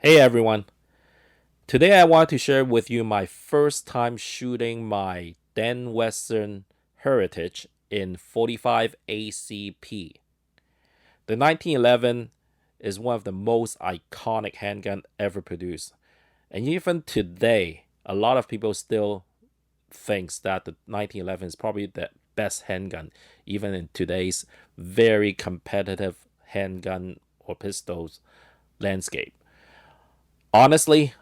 Hey everyone. Today I want to share with you my first time shooting my Dan Wesson Heritage in 45 ACP. The 1911 is one of the most iconic handgun ever produced. And even today, a lot of people still thinks that the 1911 is probably the best handgun even in today's very competitive handgun or pistols landscape. Honestly,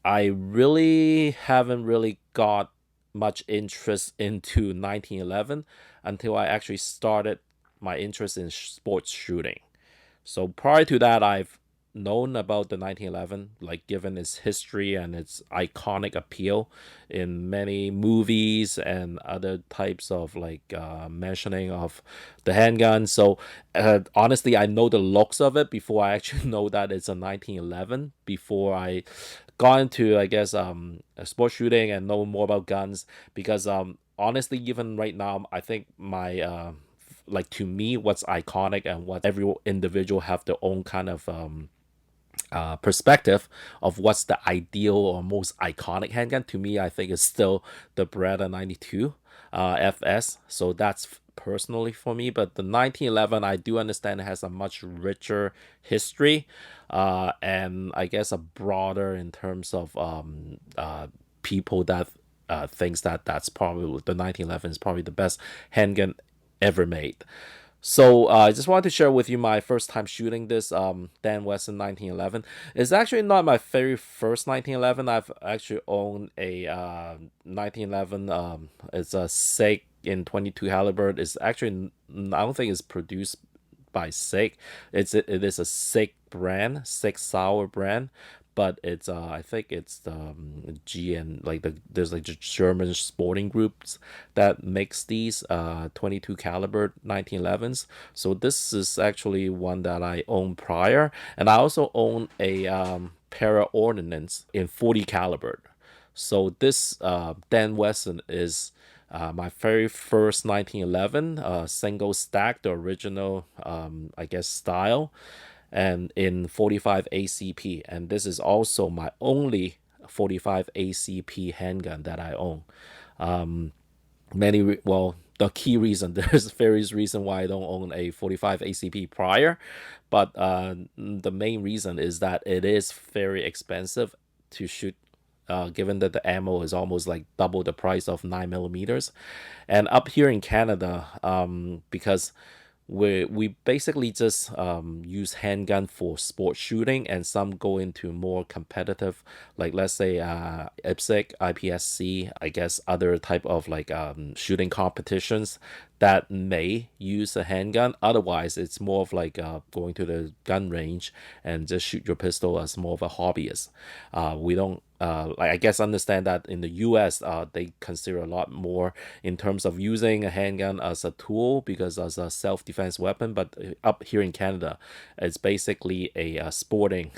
I really haven't really got much interest into 1911 until I actually started my interest in sports shooting. So prior to that, I've known about the 1911, like given its history and its iconic appeal in many movies and other types of mentioning of the handgun. So honestly, I know the looks of it before I actually know that it's a 1911. Before I got into, I guess, sports shooting and know more about guns, because honestly, even right now, I think my like to me what's iconic and what every individual have their own kind of perspective of what's the ideal or most iconic handgun. To me, I think it's still the Beretta 92 FS. So that's personally for me. But the 1911, I do understand it has a much richer history, and I guess a broader in terms of people that thinks that that's probably the 1911 is probably the best handgun ever made. So I just wanted to share with you my first time shooting this Dan Wesson 1911. It's actually not my very first 1911. I've actually owned a 1911. It's a SIG in 22 caliber. It's actually, I don't think it's produced by SIG. It is a SIG brand, SIG Sauer brand, but it's I think it's the G, and there's like the German sporting groups that makes these 22 caliber 1911s. So this is actually one that I own prior, and I also own a para ordnance in 40 caliber. So this Dan Wesson is my very first 1911 single stack, the original, I guess, style, and in 45 ACP. And this is also my only 45 ACP handgun that I own. Well, the key reason, there's various reason why I don't own a 45 ACP prior, but the main reason is that it is very expensive to shoot, given that the ammo is almost like double the price of 9 millimeters. And up here in Canada, because we basically just use handgun for sport shooting, and some go into more competitive, like let's say IPSC, IPSC, I guess other type of shooting competitions that may use a handgun. Otherwise, it's more of like going to the gun range and just shoot your pistol as more of a hobbyist. We don't I guess understand that in the US, they consider a lot more in terms of using a handgun as a tool, because as a self-defense weapon. But up here in Canada, it's basically a sporting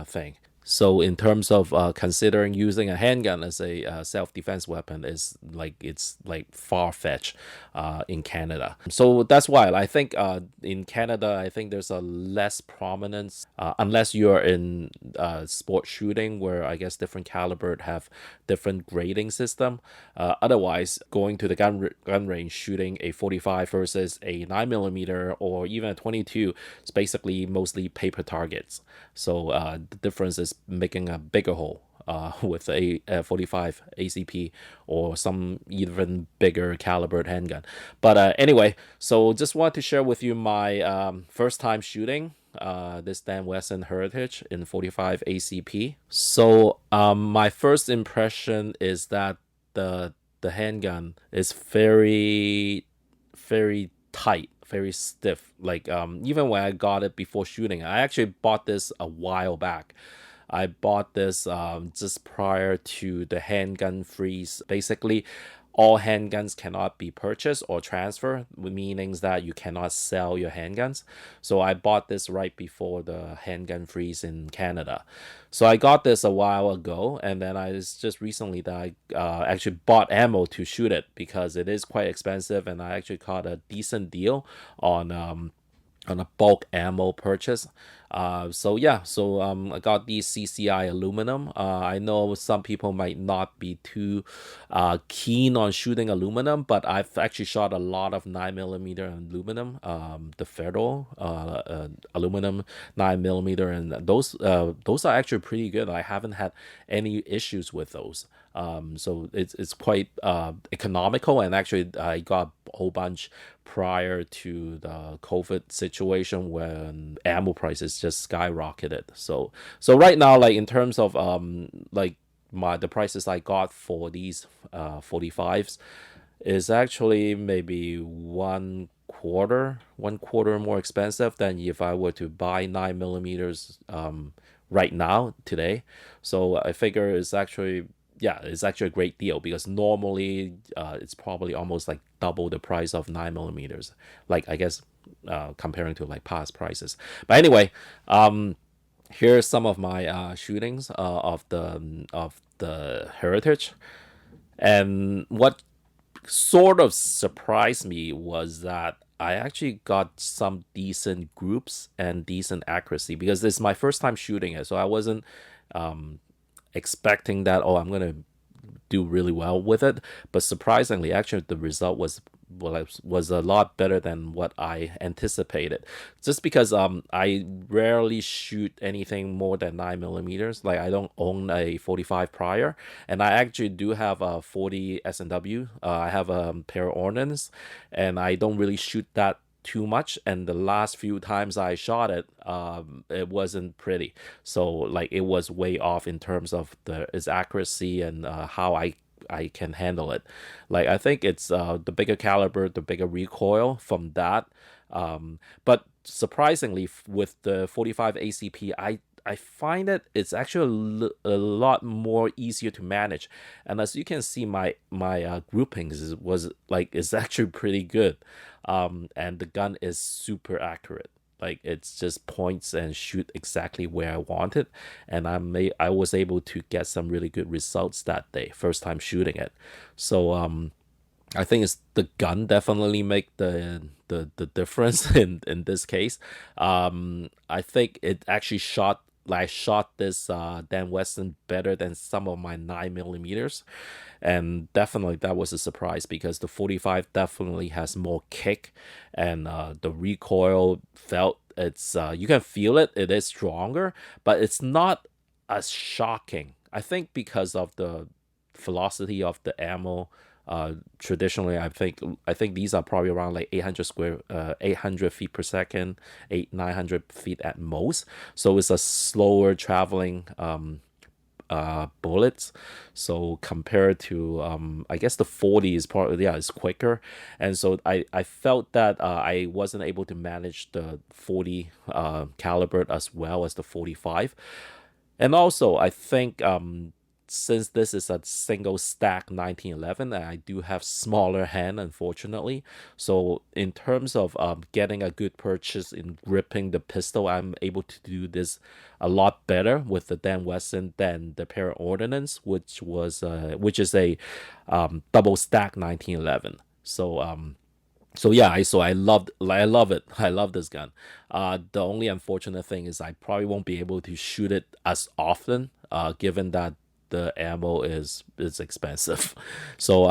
thing. So in terms of considering using a handgun as a self-defense weapon, is like it's like far-fetched in Canada. So that's why I think in Canada, I think there's a less prominence, unless you're in sport shooting, where I guess different caliber have different grading system. Otherwise, going to the gun range shooting a 45 versus a 9 millimeter or even a 22 is basically mostly paper targets. So the difference is making a bigger hole with a 45 ACP or some even bigger calibered handgun. But anyway, so just want to share with you my first time shooting this Dan Wesson Heritage in 45 ACP. So my first impression is that the handgun is very, very tight, very stiff. Like even when I got it before shooting, I actually bought this a while back. I bought this just prior to the handgun freeze. Basically, all handguns cannot be purchased or transferred, meaning that you cannot sell your handguns. So I bought this right before the handgun freeze in Canada. So I got this a while ago, and then I was just recently that I actually bought ammo to shoot it, because it is quite expensive, and I actually caught a decent deal on a bulk ammo purchase. So yeah, so I got these CCI aluminum. I know some people might not be too keen on shooting aluminum, but I've actually shot a lot of 9 millimeter aluminum, the Ferro aluminum 9 millimeter, and those are actually pretty good. I haven't had any issues with those. So it's quite economical, and actually I got a whole bunch prior to the COVID situation when ammo prices just skyrocketed. So right now, like in terms of like the prices I got for these 45s is actually maybe one quarter more expensive than if I were to buy 9 millimeters right now today. So I figure it's actually, yeah, it's actually a great deal because normally it's probably almost like double the price of 9 millimeters. Like I guess comparing to like past prices. But anyway, here's some of my shootings of the Heritage, and what sort of surprised me was that I actually got some decent groups and decent accuracy because this is my first time shooting it, so I wasn't expecting that, oh, I'm gonna do really well with it. But surprisingly, actually, the result was a lot better than what I anticipated. Just because I rarely shoot anything more than 9 millimeters. Like I don't own a 45 prior, and I actually do have a 40 S&W. I have a pair of ordnance, and I don't really shoot that too much, and the last few times I shot it, it wasn't pretty. So like it was way off in terms of its accuracy and how I can handle it. Like I think it's the bigger caliber, the bigger recoil from that. But surprisingly, with the 45 ACP, I find that it's actually a lot more easier to manage, and as you can see, my groupings is actually pretty good, and the gun is super accurate. Like it's just points and shoot exactly where I want it, and I was able to get some really good results that day, first time shooting it. So I think it's the gun definitely make the difference in this case. I think it actually shot this Dan Wesson better than some of my 9 millimeters, and definitely that was a surprise because the 45 definitely has more kick, and the recoil felt it's you can feel it. It is stronger, but it's not as shocking. I think because of the velocity of the ammo. Traditionally, I think these are probably around like 800 feet per second, 900 feet at most. So it's a slower traveling bullets. So compared to I guess the 40 is probably, yeah, it's quicker, and so I felt that I wasn't able to manage the 40 caliber as well as the 45, and also I think since this is a single stack 1911, I do have smaller hand, unfortunately. So in terms of getting a good purchase in gripping the pistol, I'm able to do this a lot better with the Dan Wesson than the pair of ordnance, which is a double stack 1911. So yeah, I love it. I love this gun. The only unfortunate thing is I probably won't be able to shoot it as often, given that the ammo is expensive. So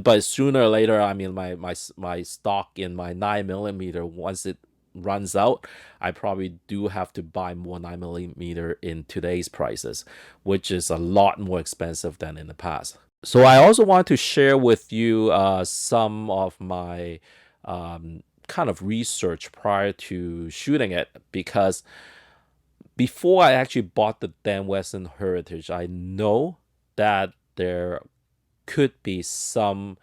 but sooner or later, I mean my stock in my 9 millimeter, once it runs out, I probably do have to buy more 9 millimeter in today's prices, which is a lot more expensive than in the past. So I also want to share with you some of my kind of research prior to shooting it, because before I actually bought the Dan Wesson Heritage, I know that there could be some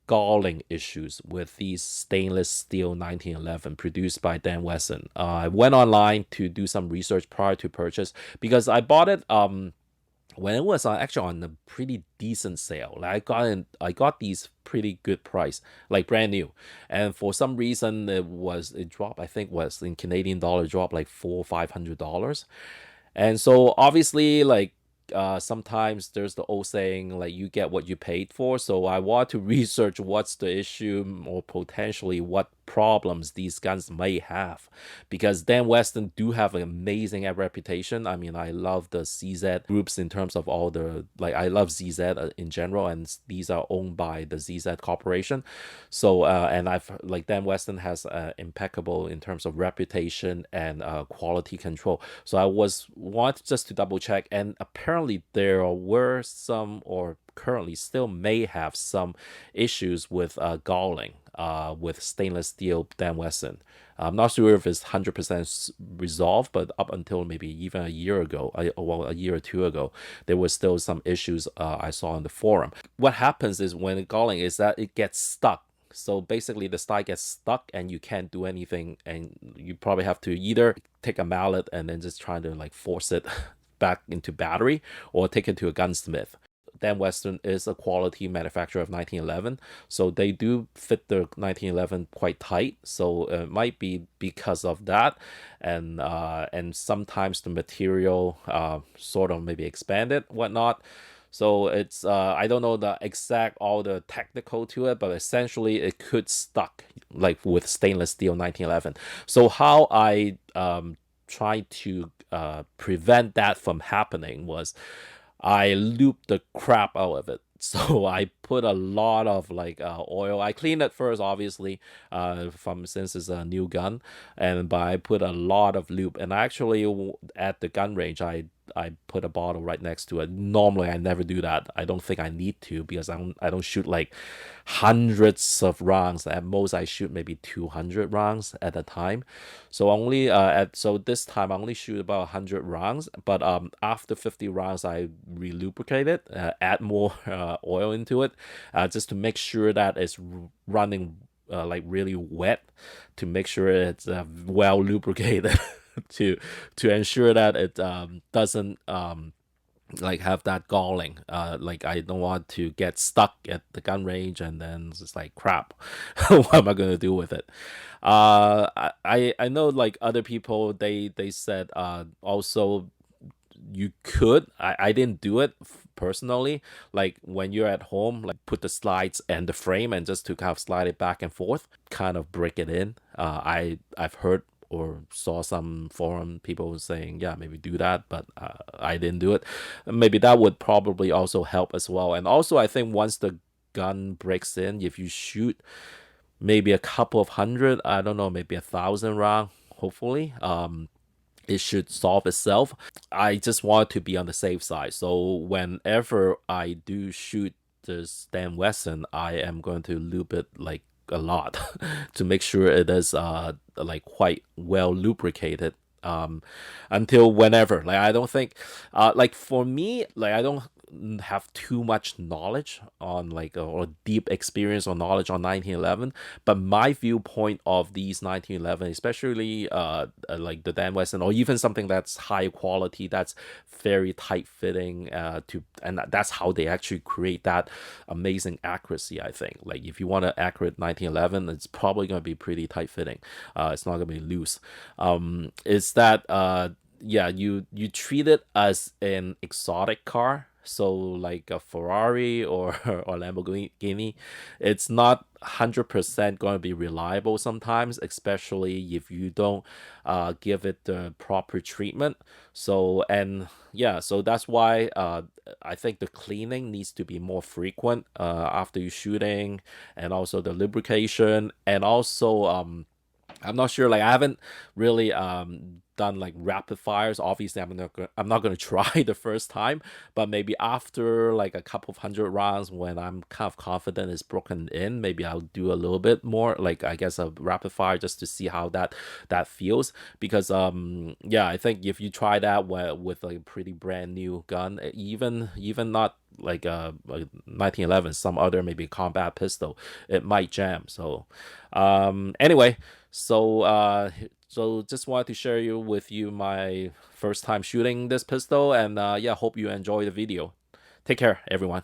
galling issues with these stainless steel 1911 produced by Dan Wesson. I went online to do some research prior to purchase because I bought it when it was actually on a pretty decent sale. Like I got these pretty good price, like brand new, and for some reason it dropped. I think was in Canadian dollar dropped like $400-500, and so obviously like sometimes there's the old saying like you get what you paid for. So I want to research what's the issue or potentially what problems these guns may have, because Dan Wesson do have an amazing reputation. I mean, I love the CZ groups in terms of all the, like, I love ZZ in general, and these are owned by the ZZ Corporation. So and I've like Dan Wesson has impeccable in terms of reputation and quality control. So I want just to double check, and apparently there were some, or currently still may have some issues with galling with stainless steel Dan Wesson. I'm not sure if it's 100% resolved, but up until maybe even a year ago, a year or two ago, there was still some issues I saw on the forum. What happens is when galling is that it gets stuck. So basically the style gets stuck and you can't do anything, and you probably have to either take a mallet and then just try to like force it back into battery, or take it to a gunsmith. Dan Wesson is a quality manufacturer of 1911, so they do fit the 1911 quite tight. So it might be because of that, and sometimes the material sort of maybe expanded, whatnot. So it's I don't know the exact all the technical to it, but essentially it could stuck like with stainless steel 1911. So how I try to prevent that from happening was I looped the crap out of it. So I put a lot of like oil. I cleaned it first, obviously, since it's a new gun, but I put a lot of lube. And actually, at the gun range, I put a bottle right next to it. Normally, I never do that. I don't think I need to, because I don't shoot like hundreds of rounds. At most, I shoot maybe 200 rounds at a time. So this time I only shoot about 100 rounds. But after 50 rounds, I relubricate it, add more oil into it, just to make sure that it's running like really wet, to make sure it's well lubricated. to ensure that it doesn't like have that galling. Like I don't want to get stuck at the gun range and then it's like crap. What am I gonna do with it? I know like other people they said also you could. I didn't do it personally. Like when you're at home, like put the slides and the frame and just to kind of slide it back and forth, kind of break it in. I've heard or saw some forum people saying, yeah, maybe do that, but I didn't do it. Maybe that would probably also help as well. And also, I think once the gun breaks in, if you shoot maybe a couple of hundred, I don't know, maybe 1,000 round, hopefully, it should solve itself. I just want to be on the safe side. So whenever I do shoot this Dan Wesson, I am going to loop it like a lot to make sure it is like quite well lubricated until whenever. Like I don't think like for me, like I don't have too much knowledge on like or deep experience or knowledge on 1911, but my viewpoint of these 1911, especially like the Dan Wesson, or even something that's high quality, that's very tight fitting, and that's how they actually create that amazing accuracy. I think like if you want an accurate 1911, it's probably going to be pretty tight fitting. It's not going to be loose. Is that yeah, you treat it as an exotic car. So like a Ferrari or Lamborghini, it's not 100% going to be reliable sometimes, especially if you don't give it the proper treatment. So and yeah, so that's why I think the cleaning needs to be more frequent after you shooting, and also the lubrication, and also I'm not sure. Like I haven't really done like rapid fires. Obviously, I'm not gonna try the first time, but maybe after like a couple of hundred rounds, when I'm kind of confident it's broken in, maybe I'll do a little bit more. Like I guess a rapid fire just to see how that feels. Because yeah, I think if you try that with like a pretty brand new gun, even not like a 1911, some other maybe combat pistol, it might jam. So anyway, so just wanted to share with you my first time shooting this pistol, and yeah, hope you enjoy the video. Take care, everyone.